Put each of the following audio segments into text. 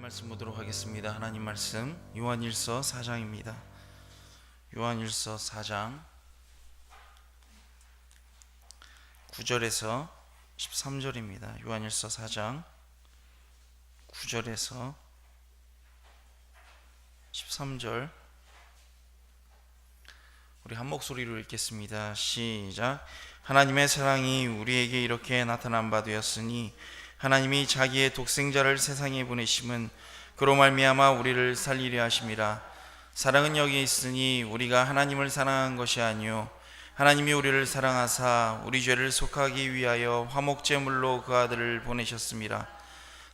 말씀 보도록 하겠습니다. 하나님 말씀 요한일서 4장입니다. 요한일서 4장 9절에서 13절입니다. 요한일서 4장 9절에서 13절 우리 한 목소리로 읽겠습니다. 시작. 하나님의 사랑이 우리에게 이렇게 나타난 바 되었으니 하나님이 자기의 독생자를 세상에 보내심은 그로 말미암아 우리를 살리려 하심이라. 사랑은 여기 있으니 우리가 하나님을 사랑한 것이 아니요 하나님이 우리를 사랑하사 우리 죄를 속하기 위하여 화목제물로 그 아들을 보내셨습니다.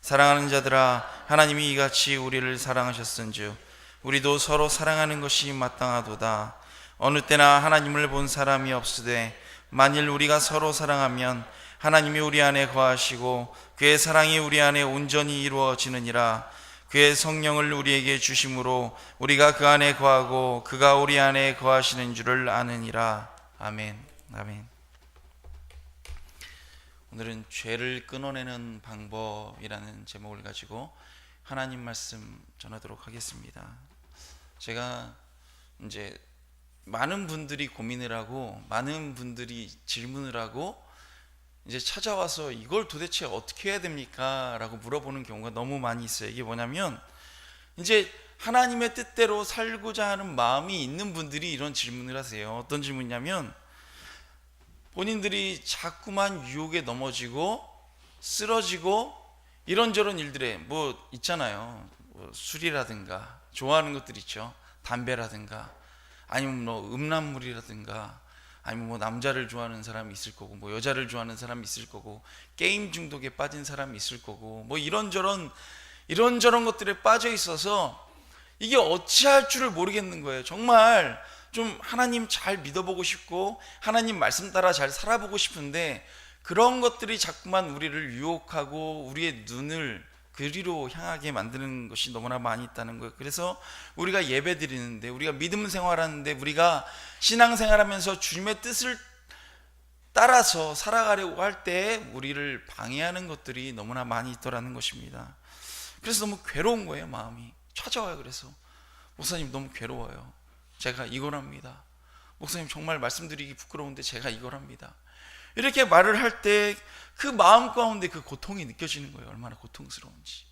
사랑하는 자들아, 하나님이 이같이 우리를 사랑하셨은즉 우리도 서로 사랑하는 것이 마땅하도다. 어느 때나 하나님을 본 사람이 없으되 만일 우리가 서로 사랑하면 하나님이 우리 안에 거하시고 그의 사랑이 우리 안에 온전히 이루어지느니라. 그의 성령을 우리에게 주심으로 우리가 그 안에 거하고 그가 우리 안에 거하시는 줄을 아느니라. 아멘. 아멘. 오늘은 죄를 끊어내는 방법이라는 제목을 가지고 하나님 말씀 전하도록 하겠습니다. 제가 이제 많은 분들이 고민을 하고 많은 분들이 질문을 하고 이제 찾아와서 이걸 도대체 어떻게 해야 됩니까? 라고 물어보는 경우가 너무 많이 있어요. 이게 뭐냐면 이제 하나님의 뜻대로 살고자 하는 마음이 있는 분들이 이런 질문을 하세요. 어떤 질문이냐면 본인들이 자꾸만 유혹에 넘어지고 쓰러지고 이런저런 일들에 뭐 있잖아요. 뭐 술이라든가 좋아하는 것들 있죠. 담배라든가 아니면 뭐 음란물이라든가 아니면 뭐 남자를 좋아하는 사람이 있을 거고 뭐 여자를 좋아하는 사람이 있을 거고 게임 중독에 빠진 사람이 있을 거고 뭐 이런저런 것들에 빠져 있어서 이게 어찌할 줄을 모르겠는 거예요. 정말 좀 하나님 잘 믿어보고 싶고 하나님 말씀 따라 잘 살아보고 싶은데 그런 것들이 자꾸만 우리를 유혹하고 우리의 눈을 그리로 향하게 만드는 것이 너무나 많이 있다는 거예요. 그래서 우리가 예배 드리는데 우리가 믿음 생활하는데 우리가 신앙생활하면서 주님의 뜻을 따라서 살아가려고 할 때 우리를 방해하는 것들이 너무나 많이 있더라는 것입니다. 그래서 너무 괴로운 거예요. 마음이 찾아와요. 그래서 목사님 너무 괴로워요. 제가 이걸 합니다. 목사님 정말 말씀드리기 부끄러운데 제가 이걸 합니다. 이렇게 말을 할 때 그 마음 가운데 그 고통이 느껴지는 거예요. 얼마나 고통스러운지.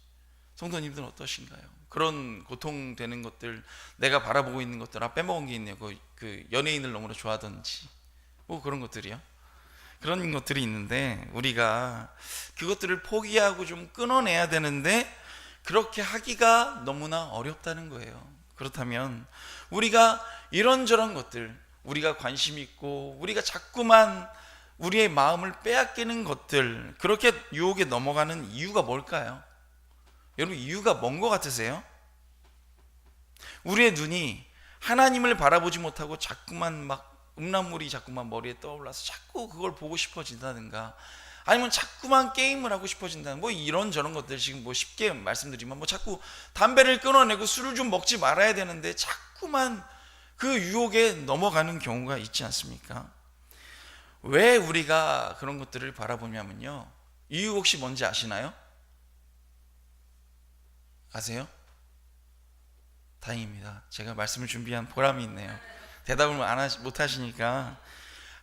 성도님들은 어떠신가요? 그런 고통되는 것들, 내가 바라보고 있는 것들, 빼먹은 게 있네요. 그 연예인을 너무나 좋아하던지 뭐 그런 것들이요. 그런 것들이 있는데 우리가 그것들을 포기하고 좀 끊어내야 되는데 그렇게 하기가 너무나 어렵다는 거예요. 그렇다면 우리가 이런저런 것들, 우리가 관심 있고 우리가 자꾸만 우리의 마음을 빼앗기는 것들, 그렇게 유혹에 넘어가는 이유가 뭘까요? 여러분, 이유가 뭔 것 같으세요? 우리의 눈이 하나님을 바라보지 못하고 자꾸만 막 음란물이 자꾸만 머리에 떠올라서 자꾸 그걸 보고 싶어진다든가 아니면 자꾸만 게임을 하고 싶어진다는 뭐 이런저런 것들. 지금 뭐 쉽게 말씀드리면 뭐 자꾸 담배를 끊어내고 술을 좀 먹지 말아야 되는데 자꾸만 그 유혹에 넘어가는 경우가 있지 않습니까? 왜 우리가 그런 것들을 바라보냐면요, 이유 혹시 뭔지 아시나요? 아세요? 다행입니다. 제가 말씀을 준비한 보람이 있네요. 대답을 못 하시니까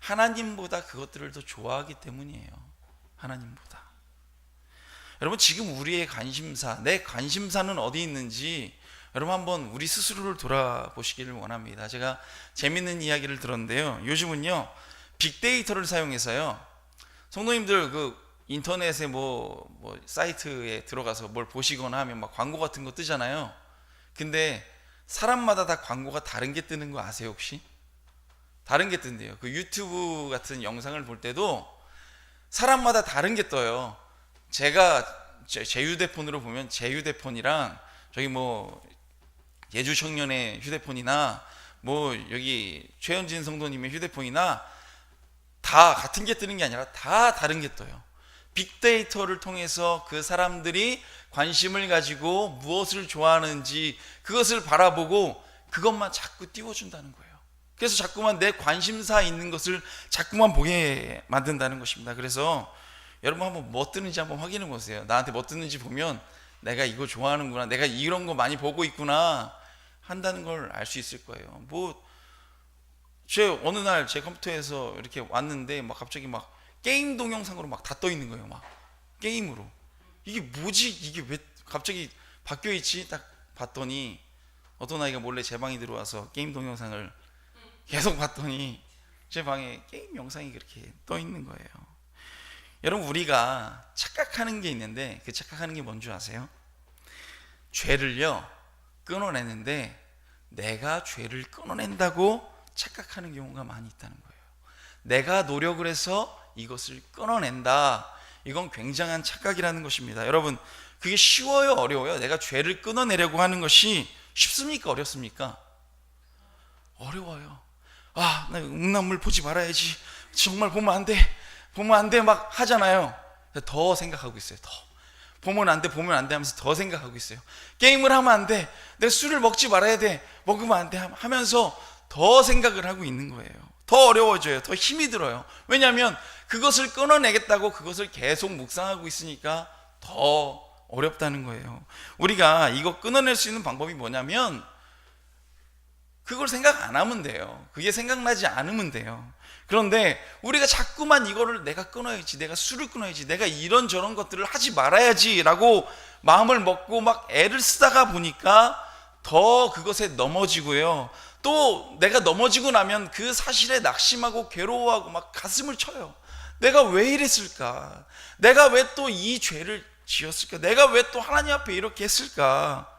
하나님보다 그것들을 더 좋아하기 때문이에요. 하나님보다. 여러분, 지금 우리의 관심사, 내 관심사는 어디 있는지 여러분 한번 우리 스스로를 돌아보시기를 원합니다. 제가 재밌는 이야기를 들었는데요, 요즘은요 빅데이터를 사용해서요, 성도님들 그 인터넷에 뭐 사이트에 들어가서 뭘 보시거나 하면 막 광고 같은 거 뜨잖아요. 근데 사람마다 다 광고가 다른 게 뜨는 거 아세요 혹시? 다른 게 뜬대요. 그 유튜브 같은 영상을 볼 때도 사람마다 다른 게 떠요. 제가 제 휴대폰으로 보면 제 휴대폰이랑 저기 뭐 예주 청년의 휴대폰이나 뭐 여기 최현진 성도님의 휴대폰이나 다 같은 게 뜨는 게 아니라 다 다른 게 떠요. 빅데이터를 통해서 그 사람들이 관심을 가지고 무엇을 좋아하는지 그것을 바라보고 그것만 자꾸 띄워준다는 거예요. 그래서 자꾸만 내 관심사 있는 것을 자꾸만 보게 만든다는 것입니다. 그래서 여러분 한번 뭐 뜨는지 한번 확인해 보세요. 나한테 뭐 뜨는지 보면 내가 이거 좋아하는구나, 내가 이런 거 많이 보고 있구나 한다는 걸 알 수 있을 거예요. 제 어느 날 제 컴퓨터에서 이렇게 왔는데 막 갑자기 막 게임 동영상으로 막 다 떠 있는 거예요. 막 게임으로. 이게 뭐지? 이게 왜 갑자기 바뀌어 있지? 딱 봤더니 어떤 아이가 몰래 제 방에 들어와서 게임 동영상을 계속 봤더니 제 방에 게임 영상이 그렇게 떠 있는 거예요. 여러분, 우리가 착각하는 게 있는데 그 착각하는 게 뭔지 아세요? 죄를요 끊어내는데 내가 죄를 끊어낸다고 착각하는 경우가 많이 있다는 거예요. 내가 노력을 해서 이것을 끊어낸다, 이건 굉장한 착각이라는 것입니다. 여러분, 그게 쉬워요, 어려워요? 내가 죄를 끊어내려고 하는 것이 쉽습니까, 어렵습니까? 어려워요. 나 음란물 보지 말아야지, 정말 보면 안 돼 막 하잖아요. 더 생각하고 있어요. 더 보면 안 돼 하면서 더 생각하고 있어요. 게임을 하면 안 돼, 내가 술을 먹지 말아야 돼, 먹으면 안 돼 하면서 더 생각을 하고 있는 거예요. 더 어려워져요. 더 힘이 들어요. 왜냐하면 그것을 끊어내겠다고 그것을 계속 묵상하고 있으니까 더 어렵다는 거예요. 우리가 이거 끊어낼 수 있는 방법이 뭐냐면 그걸 생각 안 하면 돼요. 그게 생각나지 않으면 돼요. 그런데 우리가 자꾸만 이거를 내가 끊어야지, 내가 술을 끊어야지, 내가 이런저런 것들을 하지 말아야지 라고 마음을 먹고 막 애를 쓰다가 보니까 더 그것에 넘어지고요. 또 내가 넘어지고 나면 그 사실에 낙심하고 괴로워하고 막 가슴을 쳐요. 내가 왜 이랬을까? 내가 왜 또 이 죄를 지었을까? 내가 왜 또 하나님 앞에 이렇게 했을까?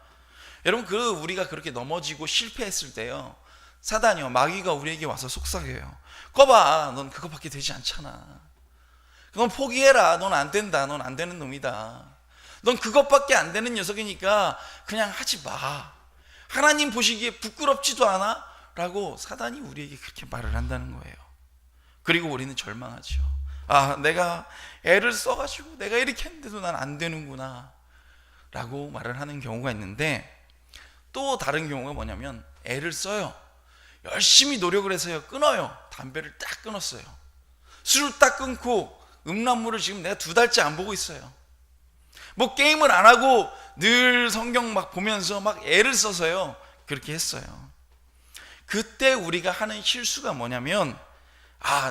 여러분, 우리가 그렇게 넘어지고 실패했을 때요, 사단이요, 마귀가 우리에게 와서 속삭여요. 거봐, 넌 그거밖에 되지 않잖아. 넌 포기해라. 넌 안 된다. 넌 안 되는 놈이다. 넌 그것밖에 안 되는 녀석이니까 그냥 하지 마. 하나님 보시기에 부끄럽지도 않아? 라고 사단이 우리에게 그렇게 말을 한다는 거예요. 그리고 우리는 절망하죠. 내가 애를 써가지고 내가 이렇게 했는데도 난 안 되는구나 라고 말을 하는 경우가 있는데, 또 다른 경우가 뭐냐면 애를 써요. 열심히 노력을 해서요 끊어요. 담배를 딱 끊었어요. 술을 딱 끊고 음란물을 지금 내가 2달째 안 보고 있어요. 뭐 게임을 안 하고 늘 성경 막 보면서 막 애를 써서요 그렇게 했어요. 그때 우리가 하는 실수가 뭐냐면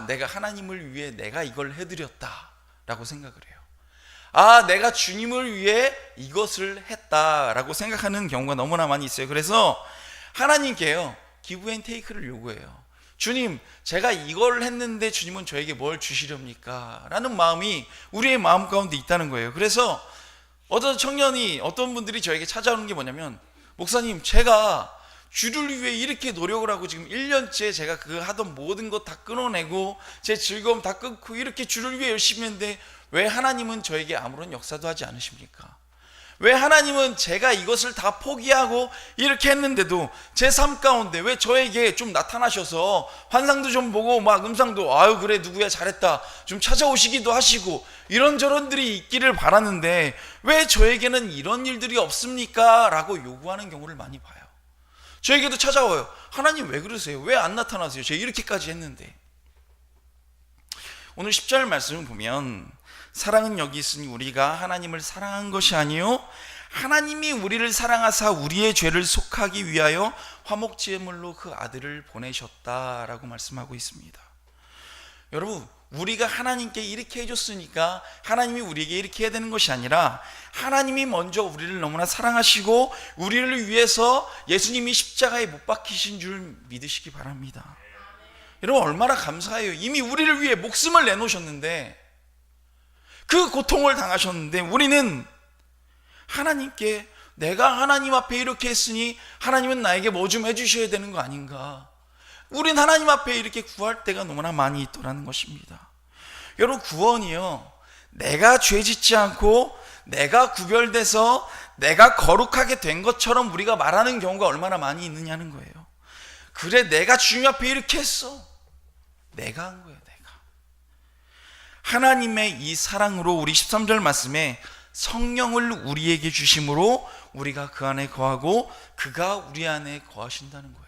내가 하나님을 위해 내가 이걸 해드렸다 라고 생각을 해요. 내가 주님을 위해 이것을 했다 라고 생각하는 경우가 너무나 많이 있어요. 그래서 하나님께요 기브 앤 테이크를 요구해요. 주님, 제가 이걸 했는데 주님은 저에게 뭘 주시렵니까? 라는 마음이 우리의 마음 가운데 있다는 거예요. 그래서 어떤 분들이 저에게 찾아오는 게 뭐냐면, 목사님, 제가 주를 위해 이렇게 노력을 하고 지금 1년째 제가 그 하던 모든 것 다 끊어내고 제 즐거움 다 끊고 이렇게 주를 위해 열심히 했는데 왜 하나님은 저에게 아무런 역사도 하지 않으십니까? 왜 하나님은 제가 이것을 다 포기하고 이렇게 했는데도 제 삶 가운데 왜 저에게 좀 나타나셔서 환상도 좀 보고 막 음상도 그래 누구야 잘했다 좀 찾아오시기도 하시고 이런저런들이 있기를 바라는데 왜 저에게는 이런 일들이 없습니까? 라고 요구하는 경우를 많이 봐요. 저에게도 찾아와요. 하나님 왜 그러세요? 왜 안 나타나세요? 제가 이렇게까지 했는데. 오늘 10절 말씀을 보면, 사랑은 여기 있으니 우리가 하나님을 사랑한 것이 아니요 하나님이 우리를 사랑하사 우리의 죄를 속하기 위하여 화목제물로 그 아들을 보내셨다라고 말씀하고 있습니다. 여러분, 우리가 하나님께 이렇게 해줬으니까 하나님이 우리에게 이렇게 해야 되는 것이 아니라 하나님이 먼저 우리를 너무나 사랑하시고 우리를 위해서 예수님이 십자가에 못 박히신 줄 믿으시기 바랍니다. 여러분, 얼마나 감사해요. 이미 우리를 위해 목숨을 내놓으셨는데, 그 고통을 당하셨는데 우리는 하나님께 내가 하나님 앞에 이렇게 했으니 하나님은 나에게 뭐 좀 해주셔야 되는 거 아닌가. 우린 하나님 앞에 이렇게 구할 때가 너무나 많이 있더라는 것입니다. 여러분, 구원이요, 내가 죄 짓지 않고 내가 구별돼서 내가 거룩하게 된 것처럼 우리가 말하는 경우가 얼마나 많이 있느냐는 거예요. 그래, 내가 주님 앞에 이렇게 했어. 내가 한 거예요. 하나님의 이 사랑으로 우리 13절 말씀에 성령을 우리에게 주심으로 우리가 그 안에 거하고 그가 우리 안에 거하신다는 거예요.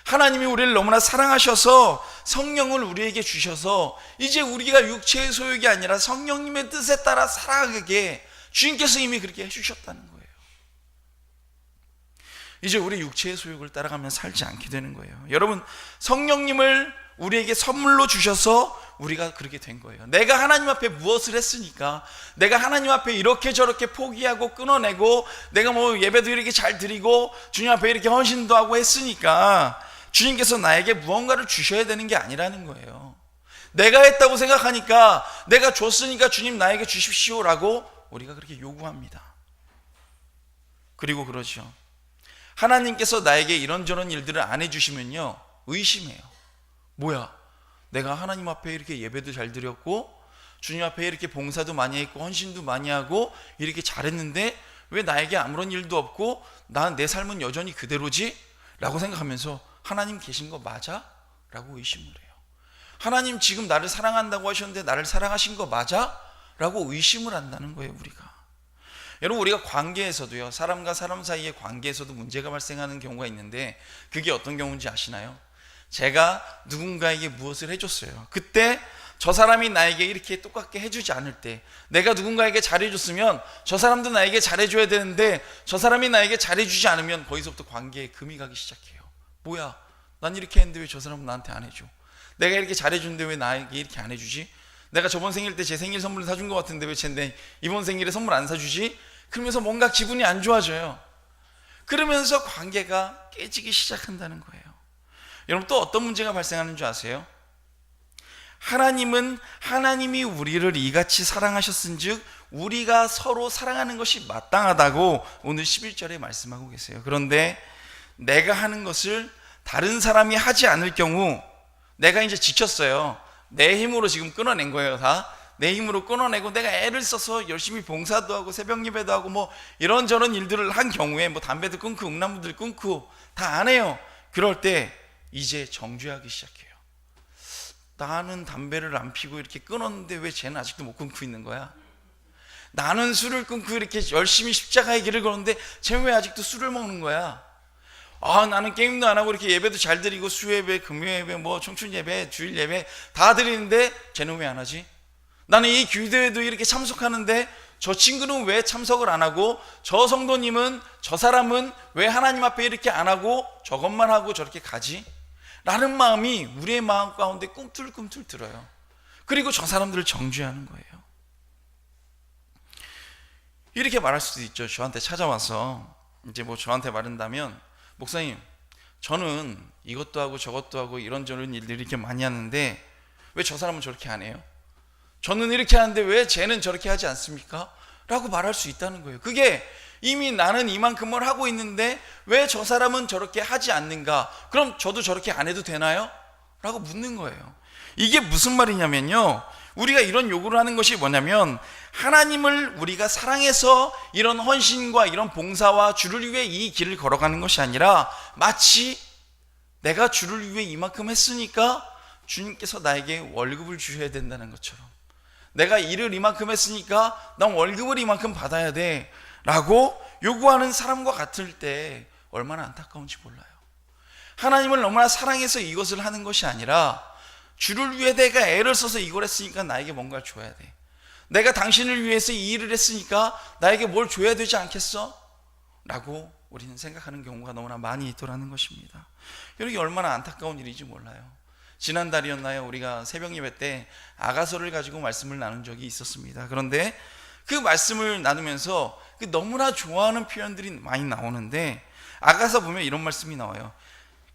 하나님이 우리를 너무나 사랑하셔서 성령을 우리에게 주셔서 이제 우리가 육체의 소욕이 아니라 성령님의 뜻에 따라 살아가게 주님께서 이미 그렇게 해주셨다는 거예요. 이제 우리 육체의 소욕을 따라가면 살지 않게 되는 거예요. 여러분, 성령님을 우리에게 선물로 주셔서 우리가 그렇게 된 거예요. 내가 하나님 앞에 무엇을 했으니까, 내가 하나님 앞에 이렇게 저렇게 포기하고 끊어내고, 내가 뭐 예배도 이렇게 잘 드리고 주님 앞에 이렇게 헌신도 하고 했으니까 주님께서 나에게 무언가를 주셔야 되는 게 아니라는 거예요. 내가 했다고 생각하니까, 내가 줬으니까 주님 나에게 주십시오라고 우리가 그렇게 요구합니다. 그리고 그러죠. 하나님께서 나에게 이런저런 일들을 안 해주시면요, 의심해요. 뭐야, 내가 하나님 앞에 이렇게 예배도 잘 드렸고 주님 앞에 이렇게 봉사도 많이 했고 헌신도 많이 하고 이렇게 잘했는데 왜 나에게 아무런 일도 없고 난 내 삶은 여전히 그대로지? 라고 생각하면서 하나님 계신 거 맞아? 라고 의심을 해요. 하나님 지금 나를 사랑한다고 하셨는데 나를 사랑하신 거 맞아? 라고 의심을 한다는 거예요. 우리가, 여러분, 우리가 관계에서도요, 사람과 사람 사이의 관계에서도 문제가 발생하는 경우가 있는데, 그게 어떤 경우인지 아시나요? 제가 누군가에게 무엇을 해줬어요. 그때 저 사람이 나에게 이렇게 똑같게 해주지 않을 때, 내가 누군가에게 잘해줬으면 저 사람도 나에게 잘해줘야 되는데 저 사람이 나에게 잘해주지 않으면 거기서부터 관계에 금이 가기 시작해요. 뭐야, 난 이렇게 했는데 왜 저 사람은 나한테 안 해줘? 내가 이렇게 잘해주는데 왜 나에게 이렇게 안 해주지? 내가 저번 생일 때 제 생일 선물을 사준 것 같은데 왜 쟤 이번 생일에 선물 안 사주지? 그러면서 뭔가 기분이 안 좋아져요. 그러면서 관계가 깨지기 시작한다는 거예요. 여러분, 또 어떤 문제가 발생하는 줄 아세요? 하나님은 하나님이 우리를 이같이 사랑하셨은즉 우리가 서로 사랑하는 것이 마땅하다고 오늘 11절에 말씀하고 계세요. 그런데 내가 하는 것을 다른 사람이 하지 않을 경우, 내가 이제 지켰어요. 내 힘으로 지금 끊어낸 거예요. 다 내 힘으로 끊어내고 내가 애를 써서 열심히 봉사도 하고 새벽 예배도 하고 뭐 이런저런 일들을 한 경우에, 뭐 담배도 끊고 음란물도 끊고 다 안 해요. 그럴 때 이제 정죄하기 시작해요. 나는 담배를 안 피고 이렇게 끊었는데 왜 쟤는 아직도 못 끊고 있는 거야? 나는 술을 끊고 이렇게 열심히 십자가의 길을 걸었는데 쟤는 왜 아직도 술을 먹는 거야? 아, 나는 게임도 안 하고 이렇게 예배도 잘 드리고 수예배, 금요예배, 뭐 청춘예배, 주일예배 다 드리는데 쟤는 왜 안 하지? 나는 이 기도회도 이렇게 참석하는데 저 친구는 왜 참석을 안 하고, 저 성도님은, 저 사람은 왜 하나님 앞에 이렇게 안 하고 저것만 하고 저렇게 가지? 라는 마음이 우리의 마음 가운데 꿈틀꿈틀 들어요. 그리고 저 사람들을 정죄하는 거예요. 이렇게 말할 수도 있죠. 저한테 찾아와서 이제 뭐 저한테 말한다면, 목사님, 저는 이것도 하고 저것도 하고 이런저런 일들을 이렇게 많이 하는데 왜 저 사람은 저렇게 안 해요? 저는 이렇게 하는데 왜 쟤는 저렇게 하지 않습니까? 라고 말할 수 있다는 거예요. 그게 이미 나는 이만큼을 하고 있는데 왜 저 사람은 저렇게 하지 않는가? 그럼 저도 저렇게 안 해도 되나요? 라고 묻는 거예요. 이게 무슨 말이냐면요, 우리가 이런 요구를 하는 것이 뭐냐면, 하나님을 우리가 사랑해서 이런 헌신과 이런 봉사와 주를 위해 이 길을 걸어가는 것이 아니라, 마치 내가 주를 위해 이만큼 했으니까 주님께서 나에게 월급을 주셔야 된다는 것처럼, 내가 일을 이만큼 했으니까 난 월급을 이만큼 받아야 돼 라고 요구하는 사람과 같을 때 얼마나 안타까운지 몰라요. 하나님을 너무나 사랑해서 이것을 하는 것이 아니라, 주를 위해 내가 애를 써서 이걸 했으니까 나에게 뭔가를 줘야 돼. 내가 당신을 위해서 이 일을 했으니까 나에게 뭘 줘야 되지 않겠어? 라고 우리는 생각하는 경우가 너무나 많이 있더라는 것입니다. 이게 얼마나 안타까운 일인지 몰라요. 지난달이었나요? 우리가 새벽 예배 때 아가서를 가지고 말씀을 나눈 적이 있었습니다. 그런데 그 말씀을 나누면서 너무나 좋아하는 표현들이 많이 나오는데, 아가서 보면 이런 말씀이 나와요.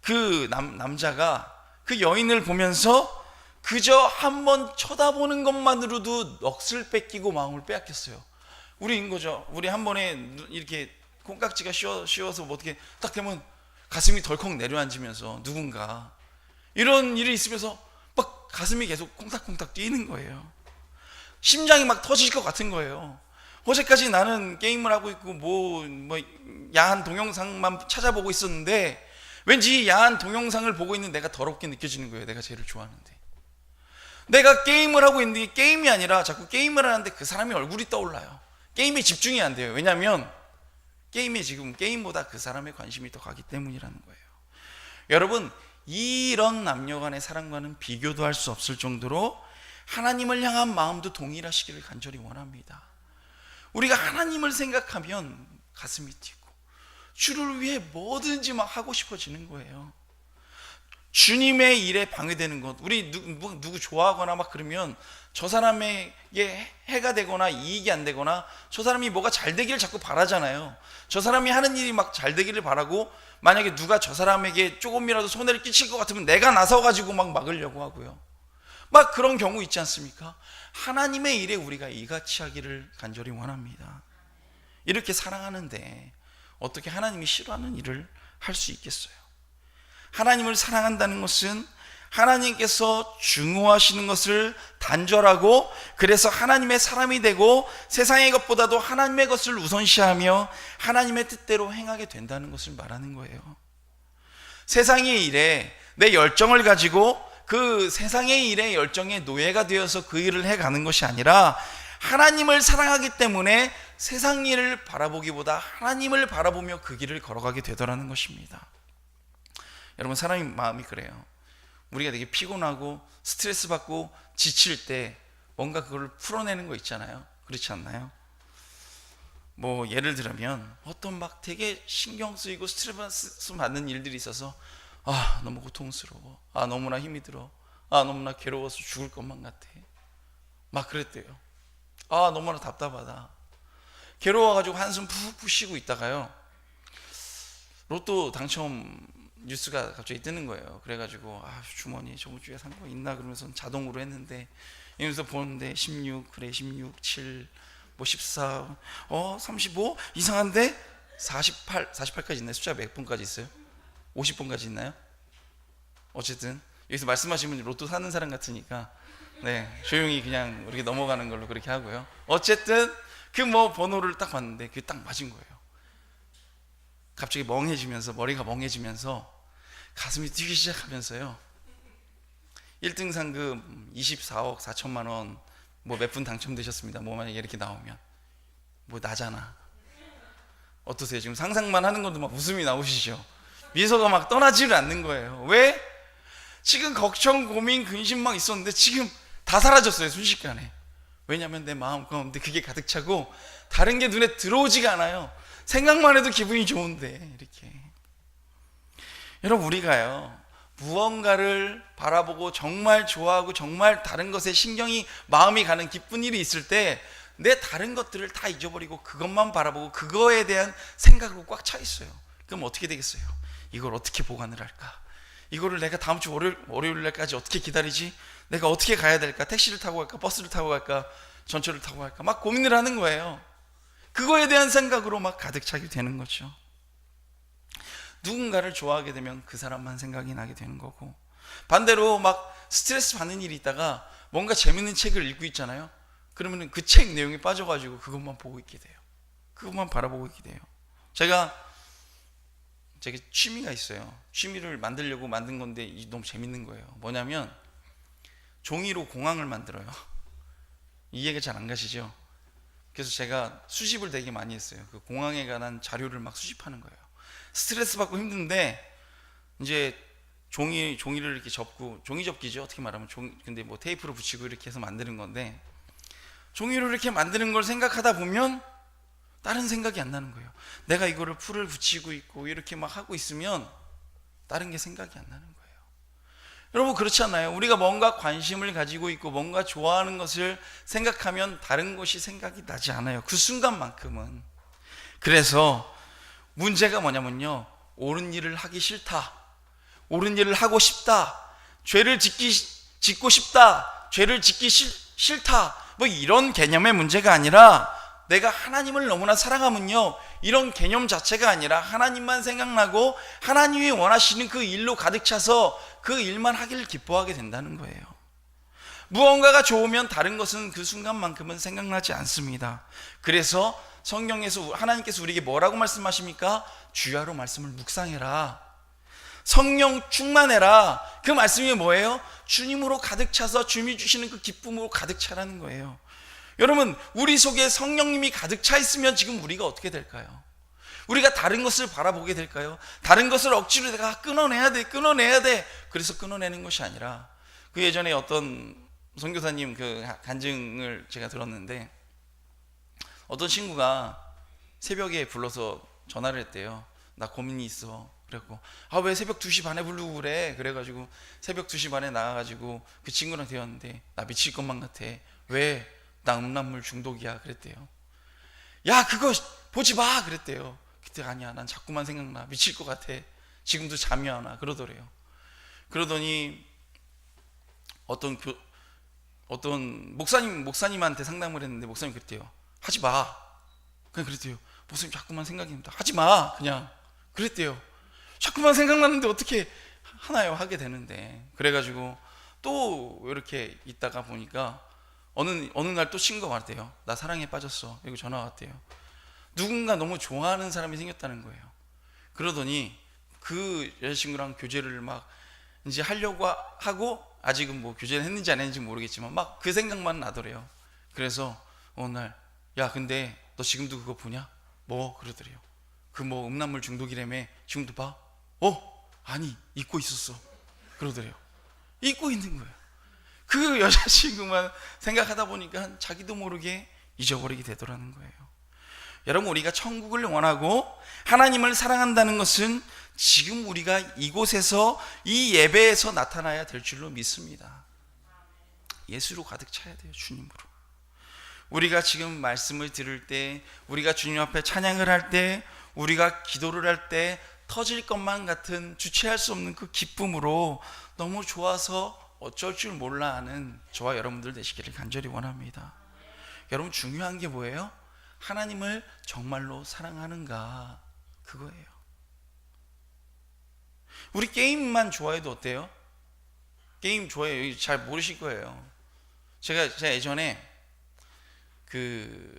그 남자가 그 여인을 보면서 그저 한번 쳐다보는 것만으로도 넋을 뺏기고 마음을 빼앗겼어요. 우리인 거죠. 우리 한 번에 이렇게 콩깍지가 씌워서 뭐 어떻게 딱 되면 가슴이 덜컥 내려앉으면서, 누군가 이런 일이 있으면서 막 가슴이 계속 콩닥콩닥 뛰는 거예요. 심장이 막 터질 것 같은 거예요. 어제까지 나는 게임을 하고 있고 뭐 야한 동영상만 찾아보고 있었는데 왠지 야한 동영상을 보고 있는 내가 더럽게 느껴지는 거예요. 내가 제일 좋아하는데. 내가 게임을 하고 있는데 게임이 아니라 자꾸 게임을 하는데 그 사람의 얼굴이 떠올라요. 게임에 집중이 안 돼요. 왜냐하면 게임에 지금 게임보다 그 사람의 관심이 더 가기 때문이라는 거예요. 여러분, 이런 남녀 간의 사랑과는 비교도 할 수 없을 정도로 하나님을 향한 마음도 동일하시기를 간절히 원합니다. 우리가 하나님을 생각하면 가슴이 뛰고 주를 위해 뭐든지 막 하고 싶어지는 거예요. 주님의 일에 방해되는 것, 우리 누구 좋아하거나 막 그러면 저 사람에게 해가 되거나 이익이 안 되거나 저 사람이 뭐가 잘 되기를 자꾸 바라잖아요. 저 사람이 하는 일이 막 잘 되기를 바라고, 만약에 누가 저 사람에게 조금이라도 손해를 끼칠 것 같으면 내가 나서가지고 막 막으려고 하고요. 막 그런 경우 있지 않습니까? 하나님의 일에 우리가 이같이 하기를 간절히 원합니다. 이렇게 사랑하는데 어떻게 하나님이 싫어하는 일을 할 수 있겠어요? 하나님을 사랑한다는 것은 하나님께서 중요하시는 것을 단절하고, 그래서 하나님의 사람이 되고 세상의 것보다도 하나님의 것을 우선시하며 하나님의 뜻대로 행하게 된다는 것을 말하는 거예요. 세상의 일에 내 열정을 가지고 그 세상의 일에 열정의 노예가 되어서 그 일을 해가는 것이 아니라, 하나님을 사랑하기 때문에 세상 일을 바라보기보다 하나님을 바라보며 그 길을 걸어가게 되더라는 것입니다. 여러분, 사람의 마음이 그래요. 우리가 되게 피곤하고 스트레스 받고 지칠 때 뭔가 그걸 풀어내는 거 있잖아요. 그렇지 않나요? 예를 들면 어떤 막 되게 신경 쓰이고 스트레스 받는 일들이 있어서 너무 고통스러워, 너무나 힘이 들어, 너무나 괴로워서 죽을 것만 같아, 막 그랬대요. 너무나 답답하다. 괴로워가지고 한숨 푹푹 쉬고 있다가요, 로또 당첨 뉴스가 갑자기 뜨는 거예요. 그래가지고 주머니에 저번 주에 산 거 있나 그러면서 자동으로 했는데, 이러면서 보는데 16, 그래 16, 7, 14, 35, 이상한데 48까지 있나요? 숫자 몇 번까지 있어요? 50번까지 있나요? 어쨌든 여기서 말씀하시면 로또 사는 사람 같으니까 조용히 그냥 우리가 넘어가는 걸로 그렇게 하고요. 어쨌든 그 번호를 딱 봤는데 그게 딱 맞은 거예요. 갑자기 멍해지면서, 머리가 멍해지면서 가슴이 뛰기 시작하면서요, 1등 상금 24억 4천만 원 몇 분 당첨되셨습니다. 만약에 이렇게 나오면 나잖아. 어떠세요? 지금 상상만 하는 것도 막 웃음이 나오시죠? 미소가 막 떠나지를 않는 거예요. 왜? 지금 걱정, 고민, 근심 막 있었는데 지금 다 사라졌어요, 순식간에. 왜냐하면 내 마음 가운데 그게 가득 차고 다른 게 눈에 들어오지가 않아요. 생각만 해도 기분이 좋은데. 이렇게 여러분, 우리가요 무언가를 바라보고 정말 좋아하고 정말 다른 것에 신경이, 마음이 가는 기쁜 일이 있을 때 내 다른 것들을 다 잊어버리고 그것만 바라보고 그거에 대한 생각으로 꽉 차 있어요. 그럼 어떻게 되겠어요? 이걸 어떻게 보관을 할까? 이거를 내가 다음 주 월요일 날까지 어떻게 기다리지? 내가 어떻게 가야 될까? 택시를 타고 갈까? 버스를 타고 갈까? 전철을 타고 갈까? 막 고민을 하는 거예요. 그거에 대한 생각으로 막 가득 차게 되는 거죠. 누군가를 좋아하게 되면 그 사람만 생각이 나게 되는 거고, 반대로 막 스트레스 받는 일이 있다가 뭔가 재밌는 책을 읽고 있잖아요. 그러면 그 책 내용에 빠져가지고 그것만 보고 있게 돼요. 그것만 바라보고 있게 돼요. 제가 취미가 있어요. 취미를 만들려고 만든 건데 너무 재밌는 거예요. 뭐냐면 종이로 공항을 만들어요. 이해가 잘 안 가시죠? 그래서 제가 수집을 되게 많이 했어요. 그 공항에 관한 자료를 막 수집하는 거예요. 스트레스 받고 힘든데 이제 종이를 이렇게 접고, 종이 접기죠, 어떻게 말하면. 근데 테이프로 붙이고 이렇게 해서 만드는 건데, 종이로 이렇게 만드는 걸 생각하다 보면 다른 생각이 안 나는 거예요. 내가 이거를 풀을 붙이고 있고 이렇게 막 하고 있으면 다른 게 생각이 안 나는 거예요. 여러분, 그렇지 않나요? 우리가 뭔가 관심을 가지고 있고 뭔가 좋아하는 것을 생각하면 다른 것이 생각이 나지 않아요, 그 순간만큼은. 그래서 문제가 뭐냐면요, 옳은 일을 하기 싫다, 옳은 일을 하고 싶다, 죄를 짓고 싶다, 죄를 짓기 싫다, 이런 개념의 문제가 아니라, 내가 하나님을 너무나 사랑하면요, 이런 개념 자체가 아니라 하나님만 생각나고 하나님이 원하시는 그 일로 가득 차서 그 일만 하기를 기뻐하게 된다는 거예요. 무언가가 좋으면 다른 것은 그 순간만큼은 생각나지 않습니다. 그래서 성경에서 하나님께서 우리에게 뭐라고 말씀하십니까? 주야로 말씀을 묵상해라, 성령 충만해라. 그 말씀이 뭐예요? 주님으로 가득 차서 주님이 주시는 그 기쁨으로 가득 차라는 거예요. 여러분, 우리 속에 성령님이 가득 차 있으면 지금 우리가 어떻게 될까요? 우리가 다른 것을 바라보게 될까요? 다른 것을 억지로 내가 끊어내야 돼. 그래서 끊어내는 것이 아니라, 그 예전에 어떤 선교사님 그 간증을 제가 들었는데, 어떤 친구가 새벽에 불러서 전화를 했대요. 나 고민이 있어. 그래갖고 왜 새벽 2시 반에 부르고 그래? 그래가지고 새벽 2시 반에 나가가지고 그 친구랑 대화했는데 나 미칠 것만 같아. 왜? 나 음란물 중독이야. 그랬대요. 야 그거 보지 마. 그랬대요. 그때 아니야 난 자꾸만 생각나. 미칠 것 같아. 지금도 잠이 안 와. 그러더래요. 그러더니 어떤 목사님한테 상담을 했는데 목사님 그랬대요. 하지 마. 그냥 그랬대요. 목사님 자꾸만 생각이 납니다. 하지 마. 그냥 그랬대요. 자꾸만 생각나는데 어떻게 하나요? 하게 되는데. 그래가지고 또 이렇게 있다가 보니까 어느 날 또 친구가 말했대요. 나 사랑에 빠졌어. 그리고 전화가 왔대요. 누군가 너무 좋아하는 사람이 생겼다는 거예요. 그러더니 그 여자친구랑 교제를 막 이제 하려고 하고, 아직은 뭐 교제를 했는지 안 했는지 모르겠지만 막 그 생각만 나더래요. 그래서 어느 날, 야 근데 너 지금도 그거 보냐? 뭐? 그러더래요. 그 뭐 음란물 중독이라며. 지금도 봐? 아니 잊고 있었어. 그러더래요. 잊고 있는 거예요. 그 여자친구만 생각하다 보니까 자기도 모르게 잊어버리게 되더라는 거예요. 여러분, 우리가 천국을 원하고 하나님을 사랑한다는 것은 지금 우리가 이곳에서 이 예배에서 나타나야 될 줄로 믿습니다. 예수로 가득 차야 돼요. 주님으로. 우리가 지금 말씀을 들을 때, 우리가 주님 앞에 찬양을 할 때, 우리가 기도를 할 때 터질 것만 같은 주체할 수 없는 그 기쁨으로 너무 좋아서 어쩔 줄 몰라 하는 저와 여러분들 되시기를 간절히 원합니다. 여러분, 중요한 게 뭐예요? 하나님을 정말로 사랑하는가, 그거예요. 우리 게임만 좋아해도 어때요? 게임 좋아해요. 잘 모르실 거예요. 제가 예전에 그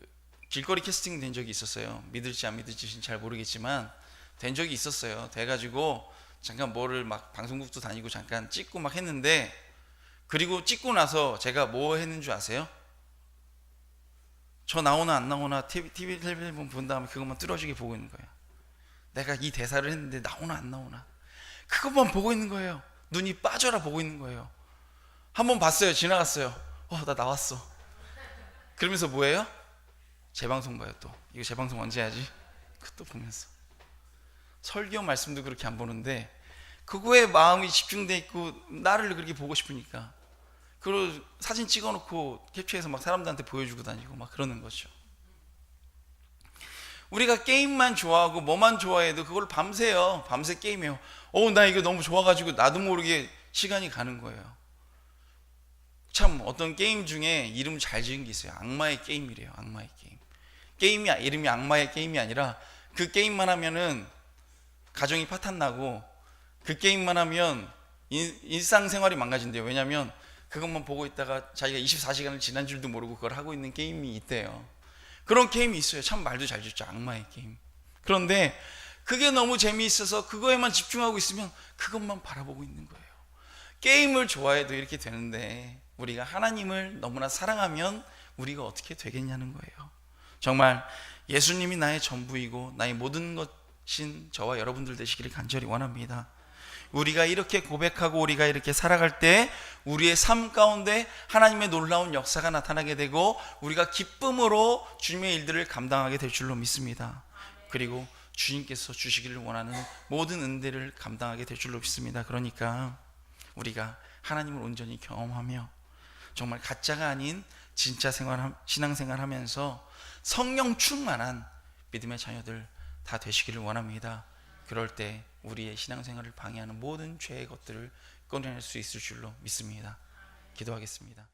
길거리 캐스팅 된 적이 있었어요. 믿을지 안 믿을지 잘 모르겠지만 된 적이 있었어요. 돼가지고 잠깐 뭐를 막 방송국도 다니고 잠깐 찍고 막 했는데, 그리고 찍고 나서 제가 뭐 했는 줄 아세요? 저 나오나 안 나오나 텔레비전 본 다음에 그것만 뚫어지게 보고 있는 거예요. 내가 이 대사를 했는데 나오나 안 나오나 그것만 보고 있는 거예요. 눈이 빠져라 보고 있는 거예요. 한번 봤어요. 지나갔어요. 나 나왔어. 그러면서 뭐예요? 재방송 봐요. 또 이거 재방송 언제 하지? 그것도 보면서 설교 말씀도 그렇게 안 보는데 그거에 마음이 집중돼 있고 나를 그렇게 보고 싶으니까 그리고 사진 찍어놓고 캡처해서 막 사람들한테 보여주고 다니고 막 그러는 거죠. 우리가 게임만 좋아하고 뭐만 좋아해도 그걸 밤새요. 밤새 게임해요. 나 이거 너무 좋아가지고 나도 모르게 시간이 가는 거예요. 참 어떤 게임 중에 이름 잘 지은 게 있어요. 악마의 게임이래요. 악마의 게임. 이름이 악마의 게임이 아니라 그 게임만 하면은 가정이 파탄나고 그 게임만 하면 일상생활이 망가진대요. 왜냐면 그것만 보고 있다가 자기가 24시간을 지난 줄도 모르고 그걸 하고 있는 게임이 있대요. 그런 게임이 있어요. 참 말도 잘 짓죠. 악마의 게임. 그런데 그게 너무 재미있어서 그거에만 집중하고 있으면 그것만 바라보고 있는 거예요. 게임을 좋아해도 이렇게 되는데 우리가 하나님을 너무나 사랑하면 우리가 어떻게 되겠냐는 거예요. 정말 예수님이 나의 전부이고 나의 모든 것인 저와 여러분들 되시기를 간절히 원합니다. 우리가 이렇게 고백하고 우리가 이렇게 살아갈 때 우리의 삶 가운데 하나님의 놀라운 역사가 나타나게 되고 우리가 기쁨으로 주님의 일들을 감당하게 될 줄로 믿습니다. 그리고 주님께서 주시기를 원하는 모든 은혜를 감당하게 될 줄로 믿습니다. 그러니까 우리가 하나님을 온전히 경험하며 정말 가짜가 아닌 진짜 신앙생활 하면서 성령 충만한 믿음의 자녀들 다 되시기를 원합니다. 그럴 때 우리의 신앙생활을 방해하는 모든 죄의 것들을 꺼내낼 수 있을 줄로 믿습니다. 기도하겠습니다.